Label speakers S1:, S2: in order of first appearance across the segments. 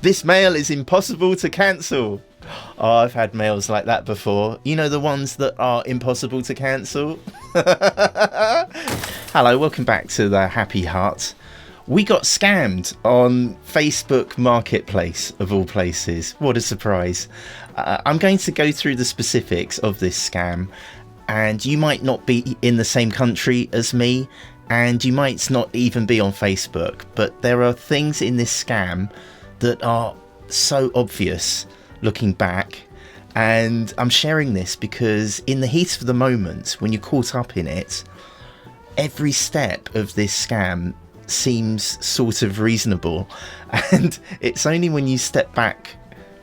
S1: This mail is impossible to cancel. Oh, I've had mails like that before. You know, the ones that are impossible to cancel? Hello, welcome back to the Happy Hut. We got scammed on Facebook Marketplace, of all places. What a surprise. I'm going to go through the specifics of this scam, and you might not be in the same country as me, and you might not even be on Facebook, but there are things in this scam that are so obvious looking back, and I'm sharing this because in the heat of the moment, when you're caught up in it, every step of this scam seems sort of reasonable, and it's only when you step back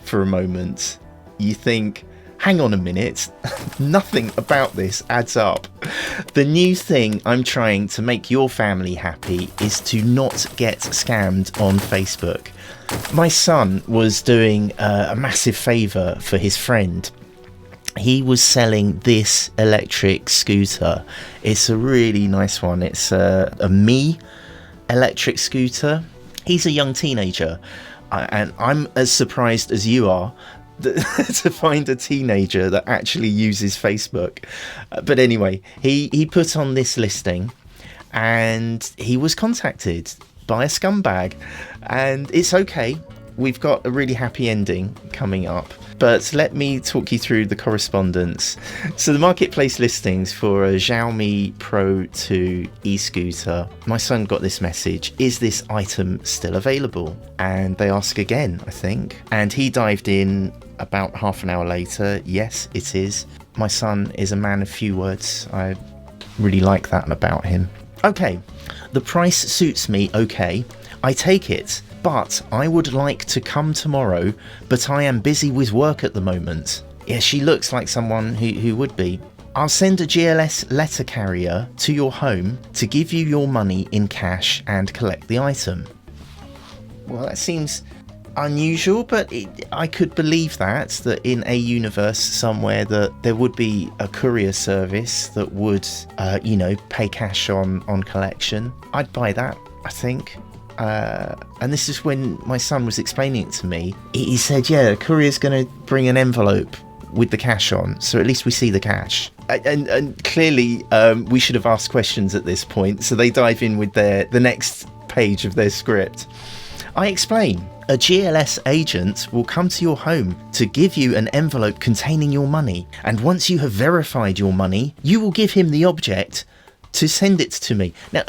S1: for a moment you think, hang on a minute, nothing about this adds up. The new thing I'm trying to make your family happy is to not get scammed on Facebook. My son was doing a massive favour for his friend. He was selling this electric scooter. It's a really nice one. It's a Mi electric scooter. He's a young teenager, and I'm as surprised as you are to find a teenager that actually uses Facebook. But anyway, he put on this listing, and he was contacted by a scumbag, and it's okay. We've got a really happy ending coming up, but let me talk you through the correspondence. So the marketplace listings for a Xiaomi Pro 2 e-scooter. My son got this message, is this item still available? And they ask again, I think. And he dived in about half an hour later. Yes, it is. My son is a man of few words. I really like that about him. Okay, the price suits me okay. I take it. But I would like to come tomorrow, but I am busy with work at the moment. Yeah, she looks like someone who would be. I'll send a GLS letter carrier to your home to give you your money in cash and collect the item. Well, that seems unusual, but I could believe that in a universe somewhere that there would be a courier service that would, pay cash on collection. I'd buy that, I think. And this is when my son was explaining it to me. He said, yeah, the courier's going to bring an envelope with the cash on, so at least we see the cash. And clearly we should have asked questions at this point, so they dive in with the next page of their script. I explain, a GLS agent will come to your home to give you an envelope containing your money, and once you have verified your money, you will give him the object to send it to me. Now,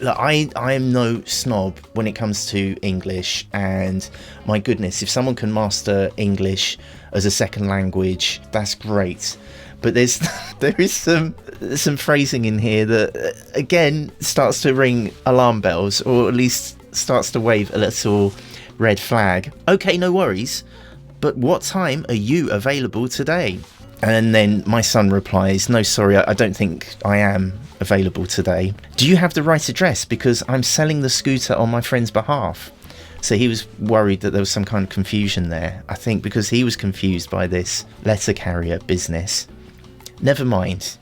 S1: I am no snob when it comes to English, and my goodness, if someone can master English as a second language, that's great. But there is some phrasing in here that again starts to ring alarm bells, or at least starts to wave a little red flag. Okay, no worries, but what time are you available today? And then my son replies, no, sorry, I don't think I am available today. Do you have the right address? Because I'm selling the scooter on my friend's behalf. So he was worried that there was some kind of confusion there, I think, because he was confused by this letter carrier business. Never mind.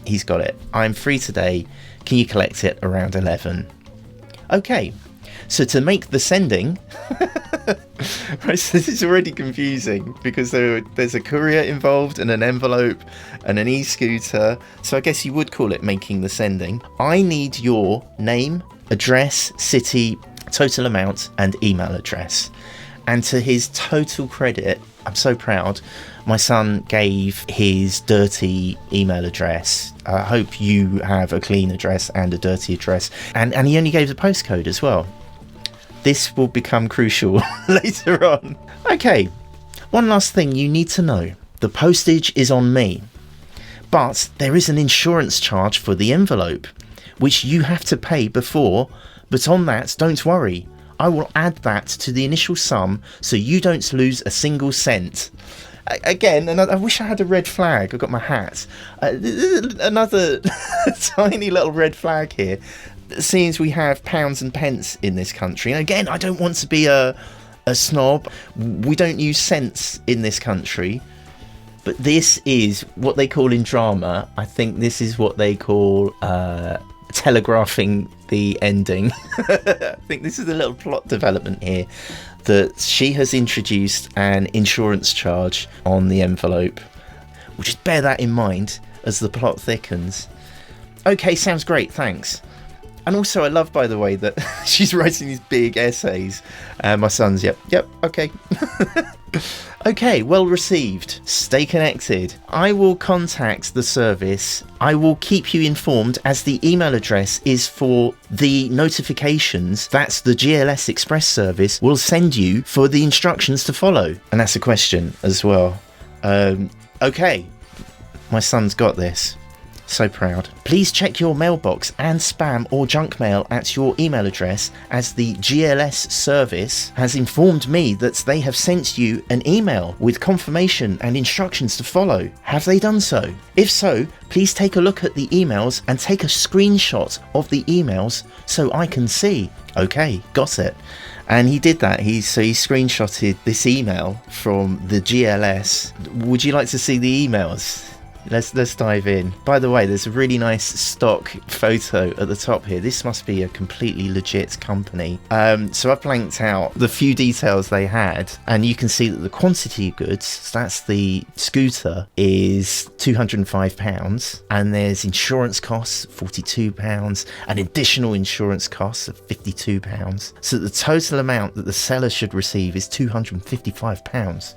S1: He's got it. I'm free today. Can you collect it around 11? Okay. So to make the sending, right, so this is already confusing because there's a courier involved and an envelope and an e-scooter. So I guess you would call it making the sending. I need your name, address, city, total amount and email address. And to his total credit, I'm so proud, my son gave his dirty email address. I hope you have a clean address and a dirty address. And he only gave the postcode as well. This will become crucial later on. Okay, one last thing you need to know. The postage is on me, but there is an insurance charge for the envelope, which you have to pay before, but on that, don't worry. I will add that to the initial sum so you don't lose a single cent. Again, and I wish I had a red flag. I've got my hat. Another tiny little red flag here. Seems we have pounds and pence in this country. And again, I don't want to be a snob. We don't use cents in this country. But this is what they call in drama. I think this is what they call telegraphing the ending. I think this is a little plot development here, that she has introduced an insurance charge on the envelope. We'll just bear that in mind as the plot thickens. Okay, sounds great, thanks. And also I love, by the way, that she's writing these big essays. My son's, yep, okay. Okay, well received. Stay connected. I will contact the service. I will keep you informed, as the email address is for the notifications that the GLS Express service will send you for the instructions to follow. And that's a question as well. Okay, my son's got this. So proud. Please check your mailbox and spam or junk mail at your email address, as the GLS service has informed me that they have sent you an email with confirmation and instructions to follow. Have they done so? If so, please take a look at the emails and take a screenshot of the emails so I can see. Okay, got it. And he did that. He screenshotted this email from the GLS. Would you like to see the emails? Let's dive in. By the way, there's a really nice stock photo at the top here. This must be a completely legit company. So I've blanked out the few details they had, and you can see that the quantity of goods, so that's the scooter, is £205, and there's insurance costs, £42, and additional insurance costs of £52. So the total amount that the seller should receive is £255.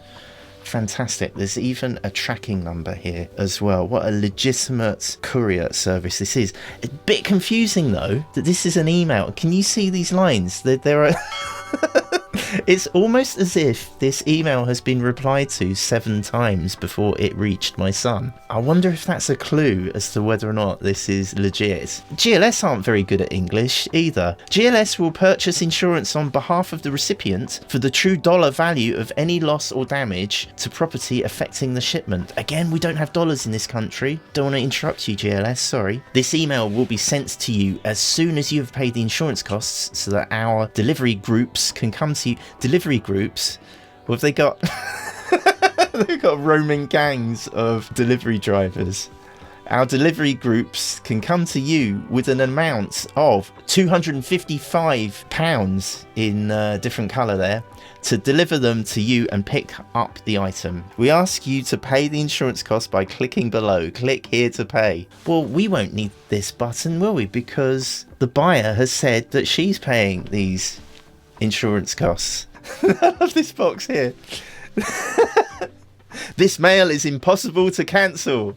S1: Fantastic. There's even a tracking number here as well. What a legitimate courier service this is. A bit confusing though that this is an email. Can you see these lines? There are It's almost as if this email has been replied to 7 times before it reached my son. I wonder if that's a clue as to whether or not this is legit. GLS aren't very good at English either. GLS will purchase insurance on behalf of the recipient for the true dollar value of any loss or damage to property affecting the shipment. Again, we don't have dollars in this country. Don't want to interrupt you, GLS, sorry. This email will be sent to you as soon as you have paid the insurance costs, so that our delivery groups can come to you. Delivery groups? What have they got? They've got roaming gangs of delivery drivers. Our delivery groups can come to you with an amount of £255 in different colour there, to deliver them to you and pick up the item. We ask you to pay the insurance cost by clicking below. Click here to pay. Well, we won't need this button, will we? Because the buyer has said that she's paying these insurance costs. I love this box here. This mail is impossible to cancel.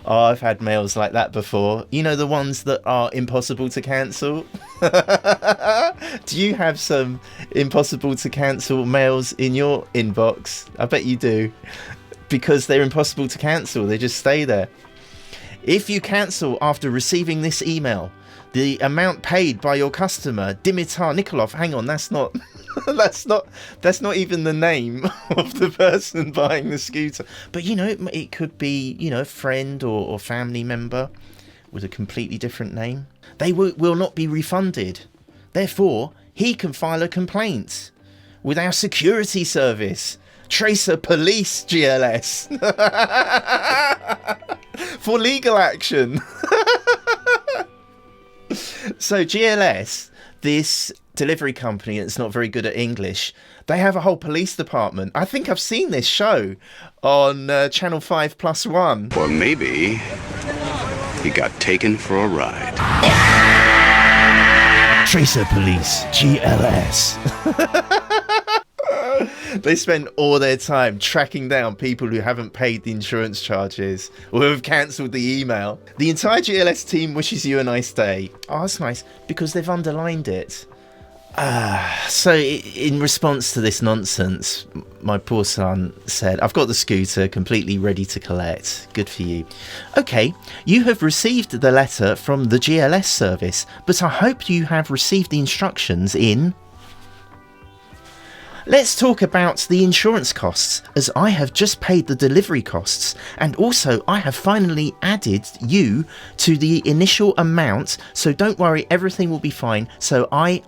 S1: Oh, I've had mails like that before. You know, the ones that are impossible to cancel? Do you have some impossible to cancel mails in your inbox? I bet you do. Because they're impossible to cancel. They just stay there. If you cancel after receiving this email, the amount paid by your customer, Dimitar Nikolov, hang on, that's not that's not even the name of the person buying the scooter. But you know, it could be, you know, a friend or family member with a completely different name. They will not be refunded. Therefore, he can file a complaint with our security service, Tracer Police GLS, for legal action. So GLS, this delivery company that's not very good at English, they have a whole police department. I think I've seen this show on Channel 5+1.
S2: Or maybe he got taken for a ride.
S1: Tracer Police GLS. They spend all their time tracking down people who haven't paid the insurance charges or who have cancelled the email. The entire GLS team wishes you a nice day. Oh, that's nice, because they've underlined it. So in response to this nonsense, my poor son said, I've got the scooter completely ready to collect. Good for you. Okay, you have received the letter from the GLS service, but I hope you have received the instructions in... Let's talk about the insurance costs, as I have just paid the delivery costs, and also I have finally added you to the initial amount, so don't worry, everything will be fine. So I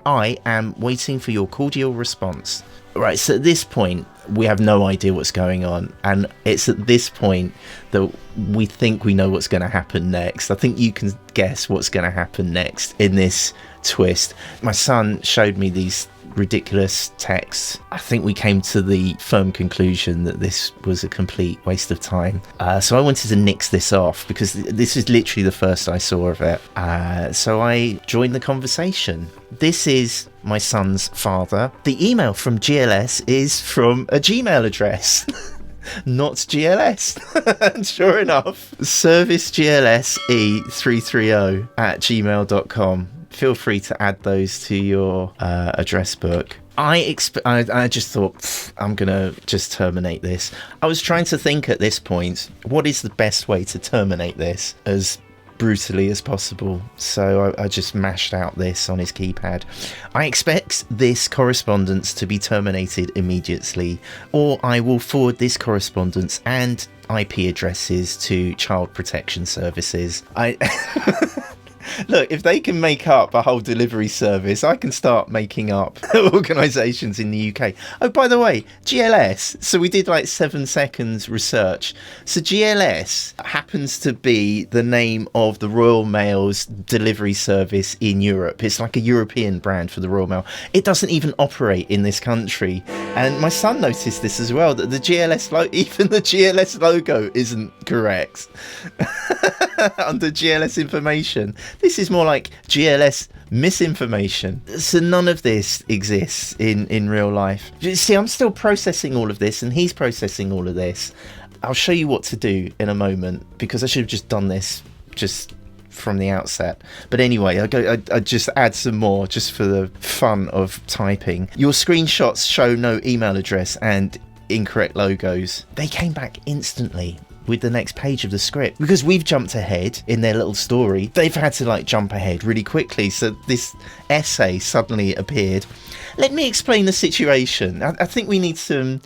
S1: am waiting for your cordial response. Right, so at this point, We have no idea what's going on, and it's at this point that we think we know what's going to happen next. I think you can guess what's going to happen next in this twist. My son showed me these ridiculous texts. I think we came to the firm conclusion that this was a complete waste of time. So I wanted to nix this off because this is literally the first I saw of it. So I joined the conversation. This is my son's father. The email from GLS is from a Gmail address. Not GLS. And sure enough, serviceglse330 at gmail.com. Feel free to add those to your address book. I just thought, I'm going to just terminate this. I was trying to think at this point, what is the best way to terminate this as brutally as possible? So I just mashed out this on his keypad. I expect this correspondence to be terminated immediately, or I will forward this correspondence and IP addresses to Child Protection Services. Look, if they can make up a whole delivery service, I can start making up organisations in the UK. Oh, by the way, GLS. So we did like 7 seconds research. So GLS happens to be the name of the Royal Mail's delivery service in Europe. It's like a European brand for the Royal Mail. It doesn't even operate in this country. And my son noticed this as well, that the GLS even the GLS logo isn't correct. Under GLS information. This is more like GLS misinformation. So none of this exists in real life. You see, I'm still processing all of this, and he's processing all of this. I'll show you what to do in a moment, because I should have just done this just from the outset. But anyway, I just add some more just for the fun of typing. Your screenshots show no email address and incorrect logos. They came back instantly with the next page of the script, because we've jumped ahead in their little story. They've had to like jump ahead really quickly, so this essay suddenly appeared. Let me explain the situation. I think we need some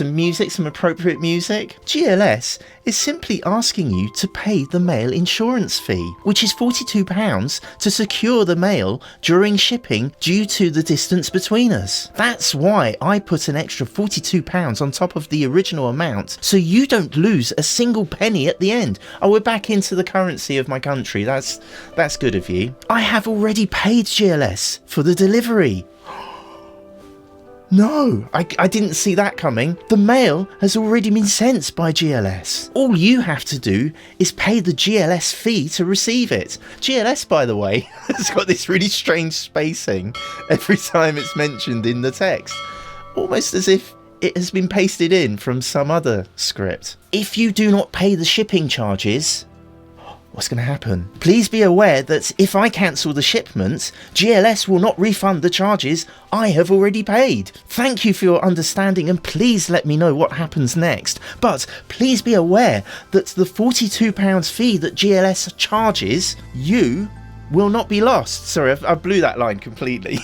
S1: music, some appropriate music. GLS is simply asking you to pay the mail insurance fee, which is £42 to secure the mail during shipping due to the distance between us. That's why I put an extra £42 on top of the original amount, so you don't lose a single penny at the end. Oh, we're back into the currency of my country. That's good of you. I have already paid GLS for the delivery. No, I didn't see that coming. The mail has already been sent by GLS. All you have to do is pay the GLS fee to receive it. GLS, by the way, has got this really strange spacing every time it's mentioned in the text. Almost as if it has been pasted in from some other script. If you do not pay the shipping charges, what's going to happen? Please be aware that if I cancel the shipment, GLS will not refund the charges I have already paid. Thank you for your understanding, and please let me know what happens next. But please be aware that the £42 fee that GLS charges you will not be lost. Sorry, I blew that line completely.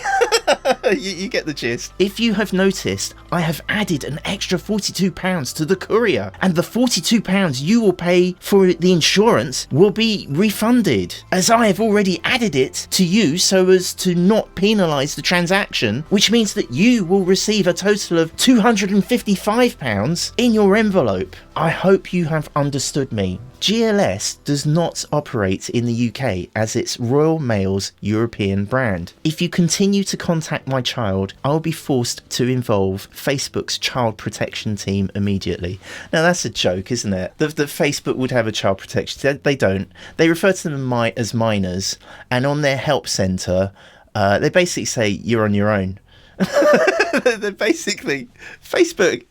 S1: You get the gist. If you have noticed, I have added an extra £42 to the courier, and the £42 you will pay for the insurance will be refunded, as I have already added it to you so as to not penalise the transaction, which means that you will receive a total of £255 in your envelope. I hope you have understood me. GLS does not operate in the UK as it's Royal Mail's European brand. If you continue to contact my child, I'll be forced to involve Facebook's child protection team immediately. Now that's a joke, isn't it? That Facebook would have a child protection. They don't. They refer to them as minors, and on their help centre, they basically say you're on your own. They're basically Facebook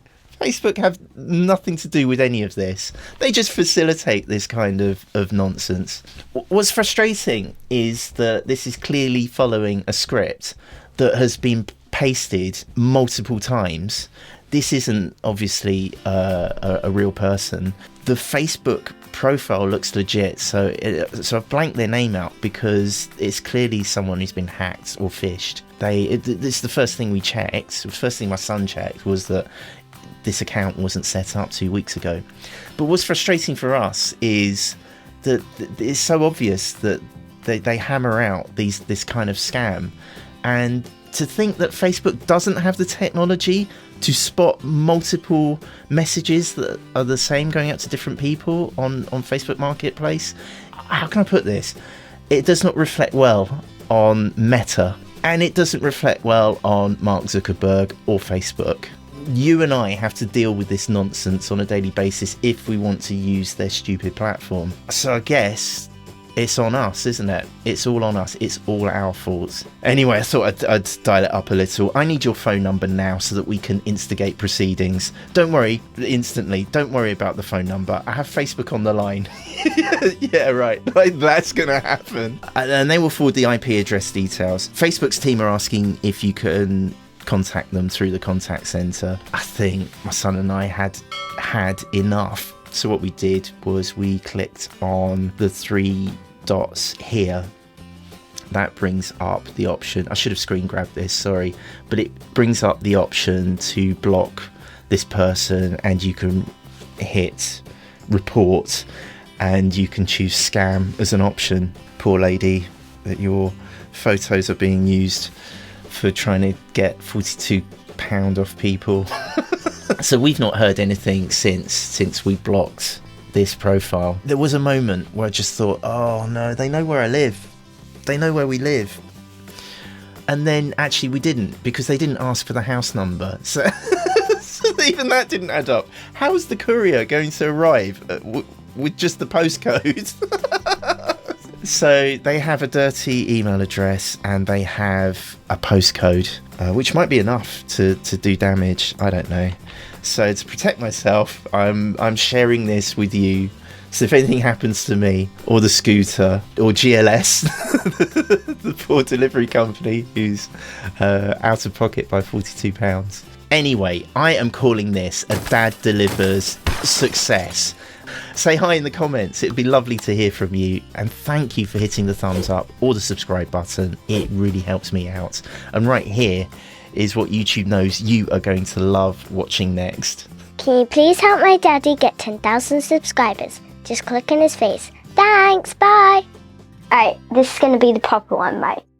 S1: have nothing to do with any of this. They just facilitate this kind of nonsense. What's frustrating is that this is clearly following a script that has been pasted multiple times. This isn't obviously a real person. The Facebook profile looks legit, so I've blanked their name out because it's clearly someone who's been hacked or phished. This is the first thing we checked. The first thing my son checked was that this account wasn't set up 2 weeks ago. But what's frustrating for us is that it's so obvious that they hammer out this kind of scam, and To think that Facebook doesn't have the technology to spot multiple messages that are the same going out to different people on Facebook Marketplace. How can I put this? It does not reflect well on Meta, and it doesn't reflect well on Mark Zuckerberg or Facebook. You and I have to deal with this nonsense on a daily basis if we want to use their stupid platform. So I guess it's on us, isn't it? It's all on us. It's all our fault. Anyway, I thought I'd dial it up a little. I need your phone number now so that we can instigate proceedings. Don't worry, instantly. Don't worry about the phone number. I have Facebook on the line. Yeah, right. Like, that's going to happen. And they will forward the IP address details. Facebook's team are asking if you can contact them through the contact centre. I think my son and I had enough. So what we did was we clicked on the 3 dots here. That brings up the option. I should have screen grabbed this, sorry, but it brings up the option to block this person, and you can hit report and you can choose scam as an option. Poor lady, that your photos are being used for trying to get £42 off people. So we've not heard anything since we blocked this profile. There was a moment where I just thought, oh no, they know where I live. They know where we live. And then actually we didn't, because they didn't ask for the house number. So, so even that didn't add up. How is the courier going to arrive with just the postcode? So they have a dirty email address and they have a postcode, which might be enough to do damage. I don't know. So to protect myself, I'm sharing this with you. So if anything happens to me, or the scooter, or GLS, the poor delivery company who's out of pocket by £42. Anyway, I am calling this a Dad Delivers success. Say hi in the comments. It'd be lovely to hear from you, and thank you for hitting the thumbs up or the subscribe button. It really helps me out. And right here is what YouTube knows you are going to love watching next.
S3: Can you please help my daddy get 10,000 subscribers? Just click on his face. Thanks, bye! Alright, this is going to be the proper one, bye.